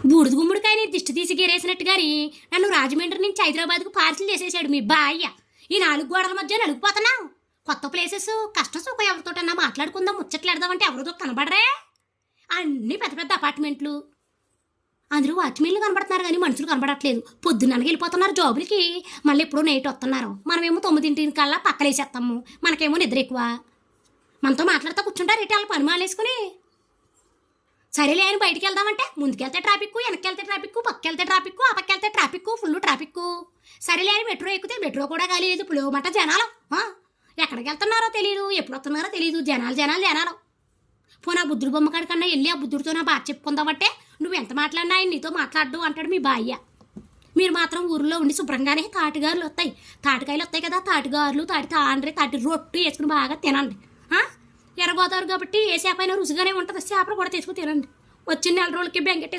బూడిద గుమ్మడికాయని దిష్టి తీసి గేరేసినట్టు గాని నన్ను రాజమండ్రి నుంచి హైదరాబాద్కు పార్సిల్ చేసేసాడు మీ బాయ్య. ఈ 4 గోడల మధ్య నలుగుపోతున్నావు. కొత్త ప్లేసెస్ కష్ట సుఖం ఎవరితోటన్నా మాట్లాడుకుందాం, ముచ్చట్లాడదామంటే ఎవరితో కనబడరే. అన్ని పెద్ద పెద్ద అపార్ట్మెంట్లు, అందరూ వాచ్మెన్లు కనబడుతున్నారు కానీ మనుషులు కనబడట్లేదు. పొద్దున్ననకి వెళ్ళిపోతున్నారు జాబులకి, మళ్ళీ ఎప్పుడో నైట్ వస్తున్నారు. మనమేమో 9 కల్లా పక్కలేసేస్తాము. మనకేమో నిద్ర ఎక్కువ. మనతో మాట్లాడుతూ కూర్చుంటారు ఇటు, వాళ్ళు పని మాలేసుకుని. సరేలే అని బయటికి వెళ్దామంటే ముందుకెళ్తే ట్రాఫిక్, వెనక్కి ట్రాఫిక్, పక్కెళ్తే ట్రాఫిక్, ఆ పక్కెళ్తే ట్రాఫిక్, ఫుల్ ట్రాఫిక్. సరేలే అని మెట్రో ఎక్కితే మెట్రో కూడా కాలేదు, పులివమంట జనాలు. ఎక్కడికి వెళ్తున్నారో తెలియదు, ఎప్పుడు వస్తున్నారో తెలియదు, జనాలు జనాలు జనాలు. పోనా బుద్ధుడు బొమ్మ కాడి కన్నా వెళ్ళి ఆ బుద్ధుడితో నా బాధ చెప్పుకుందామంటే నువ్వు ఎంత మాట్లాడినా ఆయన నీతో మాట్లాడు అంటాడు మీ బాయ్య. మీరు మాత్రం ఊరిలో ఉండి శుభ్రంగానే తాటిగారులు వస్తాయి, తాటికాయలు వస్తాయి కదా, తాటిగారులు, తాటి తాండ్రి, తాటి రొట్టు వేసుకుని బాగా తినండి. ఎర్రగోదావరి కాబట్టి ఏ చేప అయినా రుచిగానే ఉంటుంది, చేపలు కూడా తీసుకుని తినండి. వచ్చిన 4 రోజులకి బెంగెట్టేసి